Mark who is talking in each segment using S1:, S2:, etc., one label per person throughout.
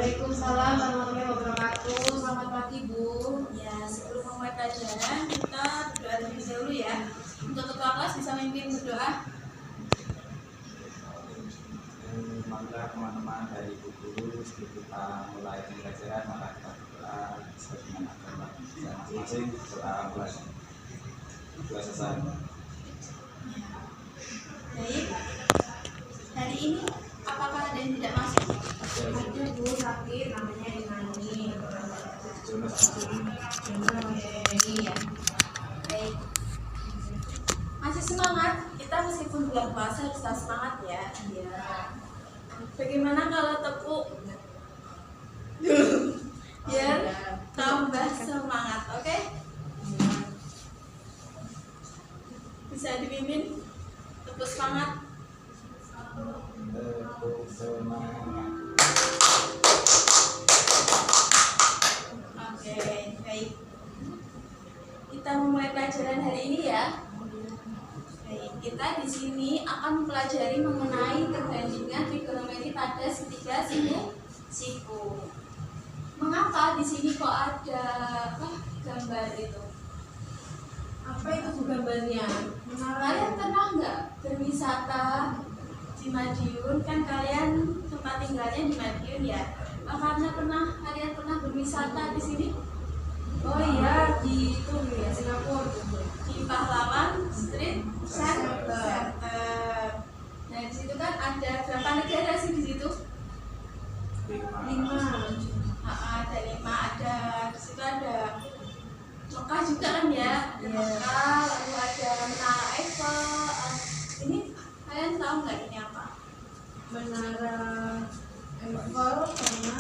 S1: Waalaikumsalam warahmatullahi wabarakatuh. Selamat pagi Bu.
S2: Ya, sebelum memulai pelajaran kita berdoa terlebih dahulu ya. Untuk ketua kelas bisa memimpin berdoa.
S3: Marilah teman-teman dari Ibu Guru sebelum kita mulai pembelajaran maka kita berdoa sesuai dengan agama kita masing-masing. Doa mulai doa selesai.
S2: Baik. Hari ini apakah ada yang tidak masuk?
S1: Ada Bu sakit namanya Inani.
S2: Iya. Baik. Masih semangat? Kita meskipun bulan puasa harus tetap semangat ya. Iya. Bagaimana kalau tepuk? Biar tambah semangat, oke? Bisa dipimpin? Tepuk semangat.
S3: Semangat.
S2: Oke, baik. Kita memulai pelajaran hari ini ya. Baik, kita di sini akan mempelajari mengenai perbandingan trigonometri pada segitiga siku. Mengapa di sini kok ada gambar itu?
S1: Apa itu Bu gambarnya?
S2: Kalian pernah nggak berwisata di Madiun? Kan kalian tempat tinggalnya di Madiun ya. Karena kalian pernah berwisata di sini?
S1: Oh iya di itu ya Singapura.
S2: Di Pahlawan Street Center. Nah di situ kan ada berapa negara sih di situ?
S1: 5.
S2: Ada 5. Ada di situ ada Mekah juga kan ya? Ada Mekah, lalu ada Menara Eiffel. Ini kalian tahu nggak ini apa?
S1: Menara Eiffel sama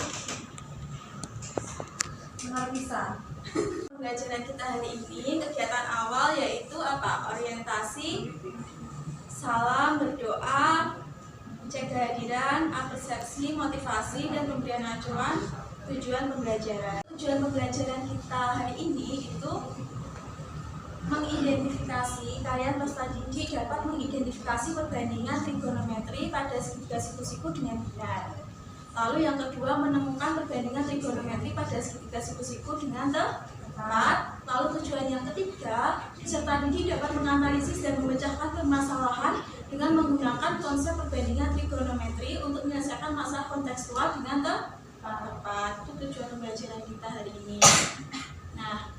S1: Menara Pisa.
S2: Pembelajaran kita hari ini kegiatan awal yaitu apa? Orientasi, salam, berdoa, cek kehadiran, persepsi, motivasi, dan pemberian acuan tujuan pembelajaran. Tujuan pembelajaran kita hari ini itu mengidentifikasi, kalian peserta didik dapat mengidentifikasi perbandingan trigonometri pada segitiga siku-siku dengan benar. Lalu yang kedua, menemukan perbandingan trigonometri pada segitiga siku-siku dengan tepat. Lalu tujuan yang ketiga, peserta didik dapat menganalisis dan memecahkan permasalahan dengan menggunakan konsep perbandingan trigonometri untuk menyelesaikan masalah kontekstual dengan tepat. Itu tujuan pembelajaran kita hari ini. Nah,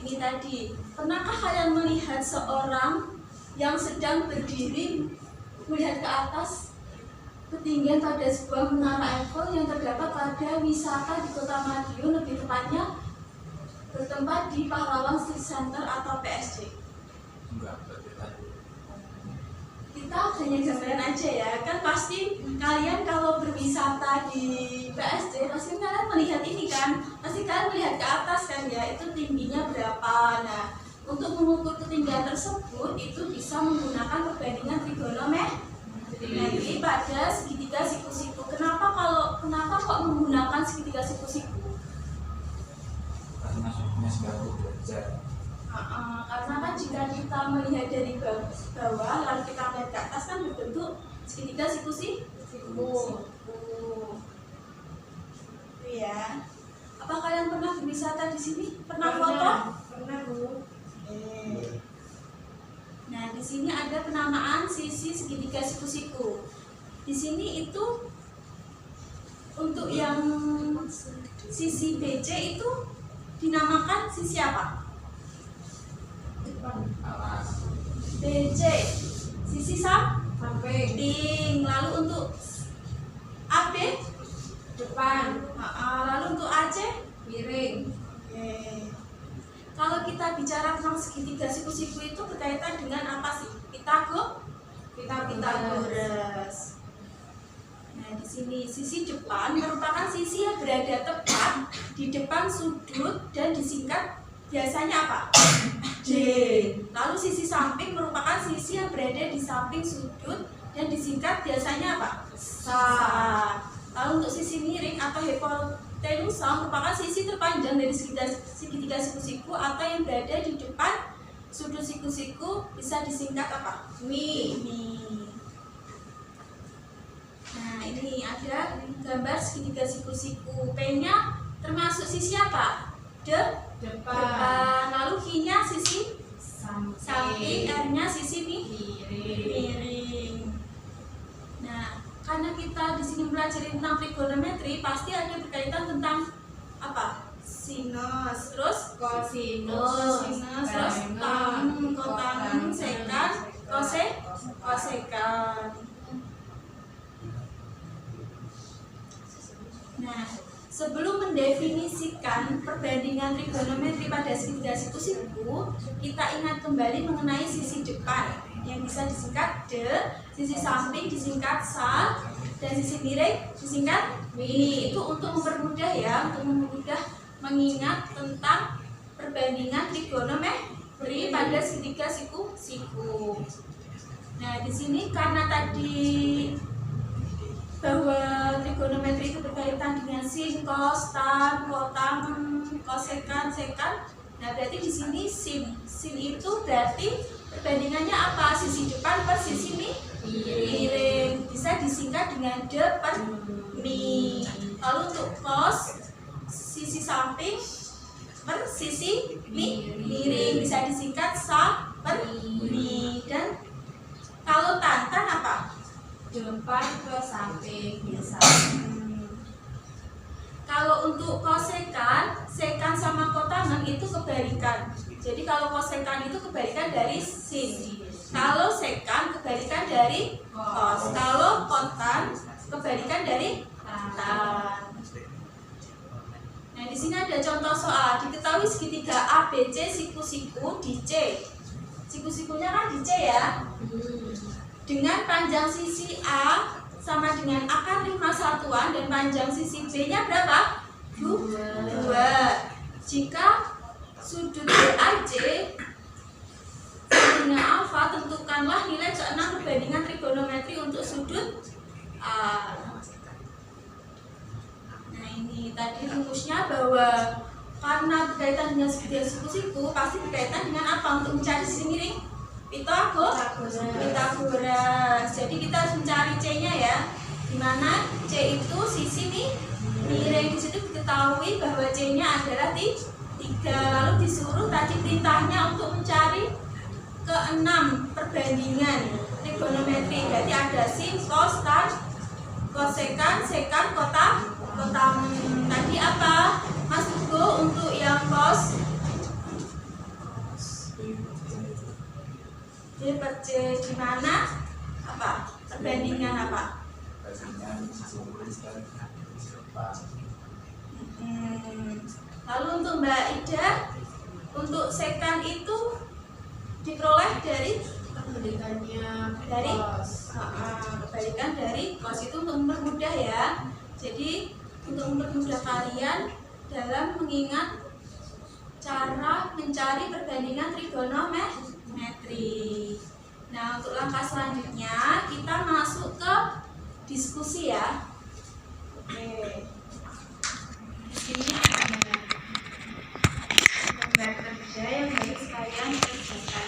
S2: ini tadi, pernahkah kalian melihat seorang yang sedang berdiri melihat ke atas ketinggian pada sebuah menara Eiffel yang terdapat pada wisata di Kota Madiun, lebih tepatnya bertempat di Pahlawan Street Center atau PSG?
S3: Enggak, berbeda.
S2: Kita hanya gambaran aja ya, kan pasti kalian kalau berwisata di PSG pasti kalian melihat ini kan, pasti kalian melihat ke atas kan ya, itu tingginya berapa. Nah, untuk mengukur ketinggian tersebut itu bisa menggunakan perbandingan trigonometri pada segitiga siku-siku. Kenapa kok menggunakan segitiga siku-siku?
S3: Karena sukunya 90 derajat.
S2: Karena kan jika kita melihat dari bawah lalu kita melihat ke atas kan berbentuk segitiga siku-siku. Ya. Apa kalian pernah berwisata di sini? Pernah foto?
S1: Pernah Bu.
S2: Nah, di sini ada penamaan sisi segitiga siku-siku. Di sini itu untuk yang sisi BC itu dinamakan sisi apa?
S3: Alas.
S2: BC sisi samping. Lalu untuk AB
S1: Depan.
S2: lalu untuk AC
S1: Miring.
S2: Kalau kita bicara tentang segitiga siku-siku itu berkaitan dengan apa sih? Pitagoras. Nah, di sini sisi depan merupakan sisi yang berada tepat di depan sudut dan disingkat biasanya apa? J. Lalu sisi samping merupakan sisi yang berada di samping sudut dan disingkat biasanya apa? Sa. Lalu untuk sisi miring atau hipotenusa merupakan sisi terpanjang dari segitiga siku-siku atau yang berada di depan sudut siku-siku, bisa disingkat apa? Mi. Nah, ini ada gambar segitiga siku-siku. P-nya termasuk sisi apa? Depan. Lalu Q-nya sisi samping, R-nya sisi miring. Nah, karena kita di sini belajar tentang trigonometri, pasti ada berkaitan tentang apa? Sinus, terus
S1: Kosinus,
S2: terus tan, kotan, sekan, kosekan. Nah, sebelum mendefinisikan perbandingan trigonometri pada segitiga siku-siku, kita ingat kembali mengenai sisi depan yang bisa disingkat D, sisi samping disingkat SA, dan sisi miring disingkat MI. Itu untuk mempermudah ya, untuk mempermudah mengingat tentang perbandingan trigonometri pada segitiga siku-siku. Nah, di sini karena tadi bahwa trigonometri itu berkaitan dengan sin, cos, tan, kotan, kosekan, sekan. Nah, berarti di sini sin itu berarti perbandingannya apa? Sisi depan per sisi miring. Bisa disingkat dengan D per mi. Lalu untuk cos, sisi samping per sisi miring bisa disingkat sa per mi. Dan kalau tan apa?
S1: depan ke samping biasa.
S2: Kalau untuk kosekan, sekan sama kotangan itu kebalikan. Jadi kalau kosekan itu kebalikan dari sin. Kalau sekan kebalikan dari kos. Kalau kotan kebalikan dari tan. Nah, di sini ada contoh soal. Diketahui segitiga ABC siku-siku di C. Siku-sikunya kan di C ya. Dengan panjang sisi A sama dengan akar 5 satuan dan panjang sisi B-nya berapa? 2. Jika sudut BAC dengan alfa, tentukanlah nilai keenam perbandingan trigonometri untuk sudut A. Nah, ini tadi rumusnya bahwa karena berkaitan dengan segitiga siku-siku pasti berkaitan dengan apa untuk mencari sisi miring? Pitagoras. Jadi kita harus mencari C-nya ya. Dimana C itu sisi miring. Di situ diketahui bahwa C-nya adalah 3. Lalu disuruh tadi perintahnya untuk mencari keenam perbandingan trigonometri. Berarti ada sin, cos, tan, kosekan, sekan, kotan. Tadi apa? Mas Hugo untuk yang cos D per C di mana? Apa? Perbandingan apa? Lalu untuk Mbak Ida, untuk sekan itu diperoleh dari
S1: Kebalikannya
S2: dari
S1: kos.
S2: kebalikan dari cos. Itu untuk mempermudah ya. Jadi untuk mempermudah kalian dalam mengingat cara mencari perbandingan trigonometri. Nah, untuk langkah selanjutnya kita masuk ke diskusi ya. Oke. Di sini ada gambar kerja yang harus kalian kerjakan.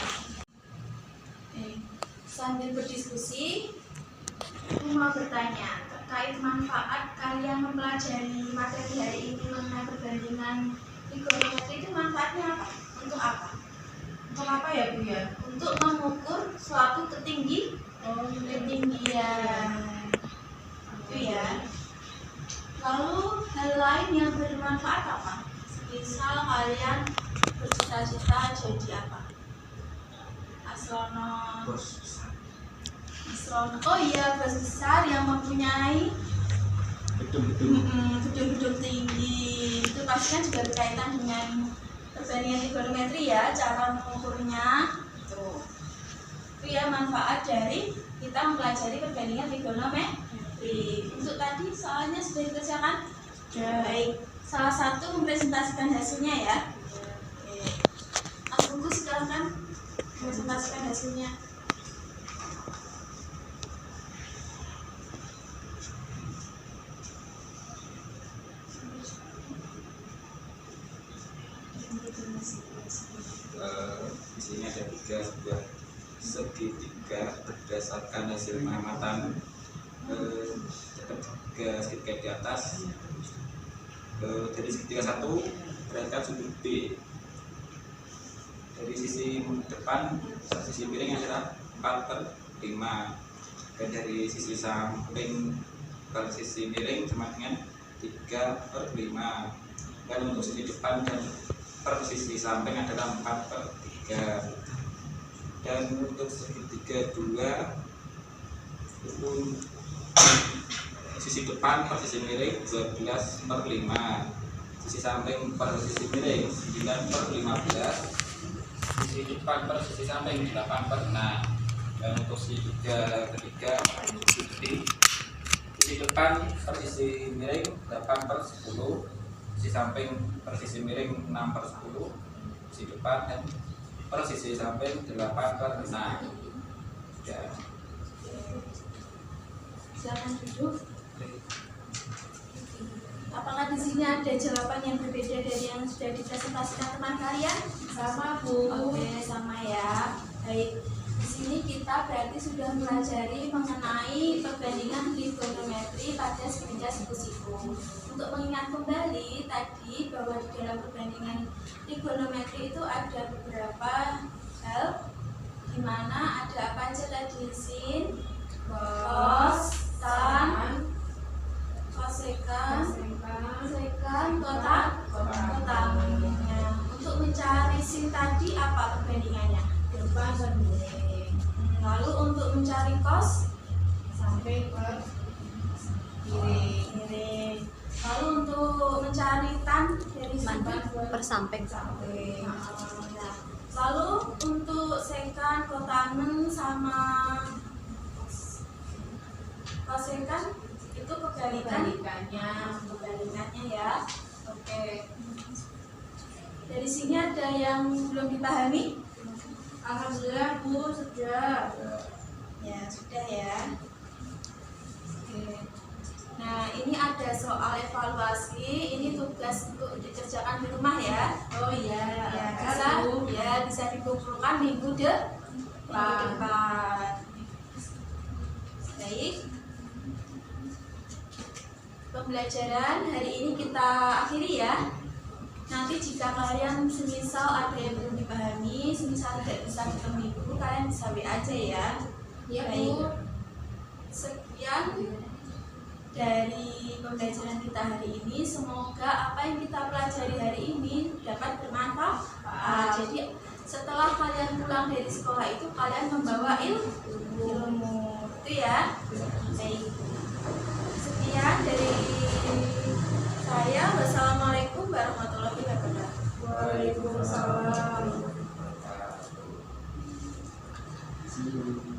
S2: Oke. Sambil berdiskusi, aku mau bertanya terkait manfaat kalian mempelajari materi hari ini mengenai perbandingan trigonometri. Itu manfaatnya apa? Untuk apa?
S1: Untuk apa ya Bu ya?
S2: Untuk mengukur suatu ketinggian. Itu ya. Lalu hal lain yang bermanfaat apa? Misal kalian bercita-cita jadi apa? Astronom. Oh iya, bos besar yang mempunyai gedung-gedung tinggi. Itu pastinya juga berkaitan dengan perbandingan trigonometri ya, cara mengukurnya. Itu ya manfaat dari kita mempelajari perbandingan trigonometri. Untuk tadi soalnya sudah dikerjakan? Baik. Salah satu mempresentasikan hasilnya ya. Mas Bungku silakan presentasikan hasilnya.
S3: Di sini ada 3 sebuah segitiga berdasarkan hasil pengamatan segitiga di atas. Dari segitiga 1 beratkan sudut B. Dari sisi depan sisi miring adalah 4/5, dan dari sisi samping ke sisi miring sama dengan 3/5, dan untuk sisi depan dan per sisi samping adalah 4/3, dan untuk segitiga 2 itu sisi depan per sisi miring 12/5, sisi samping per sisi miring 9/15, sisi depan per sisi samping 8/6, dan untuk segitiga ketiga sisi depan per sisi miring 8/10, sisi samping per sisi miring 6/10, sisi depan dan per sisi samping 8/6. Ya.
S2: Silakan duduk. Apakah di sini ada jawaban yang berbeda dari yang sudah dipresentasikan teman kalian?
S1: Sama Bu.
S2: Oke, sama ya. Baik. Di sini kita berarti sudah mempelajari mengenai perbandingan trigonometri pada segitiga siku-siku. Untuk mengingat kembali tadi bahwa di dalam perbandingan trigonometri itu ada beberapa hal, di mana ada apa aja tadi? Sin, cos, tan, kosekan, kotak. Untuk mencari sin tadi apa perbandingannya?
S1: Depan dan miring.
S2: Lalu untuk mencari cos
S1: Sampai ke
S2: miring. Lalu untuk mencari tan dari sini
S4: persamping.
S1: samping.
S2: Nah, lalu untuk sekan, kotanen sama kosekan itu kebalikannya ya. Oke. Dari sini ada yang belum dipahami?
S1: Alhamdulillah Bu, sudah.
S2: Ya, sudah ya. Oke. Nah, ini ada soal evaluasi. Ini tugas untuk dikerjakan di rumah ya.
S1: Oh iya.
S2: Ya,
S1: Bu.
S2: bisa dikumpulkan minggu depan. Baik. Pembelajaran hari ini kita akhiri ya. Nanti jika kalian semisal ada yang belum dipahami, semisal tidak bisa ketemu ibu, kalian bisa WA aja ya.
S1: Iya Bu.
S2: Baik. Sekian dari pembelajaran kita hari ini. Semoga apa yang kita pelajari hari ini dapat bermanfaat. Jadi setelah kalian pulang dari sekolah itu kalian membawa ilmu. Itu ya. Baik. Sekian dari saya. Wassalamualaikum warahmatullahi wabarakatuh.
S1: Waalaikumsalam.
S3: See you.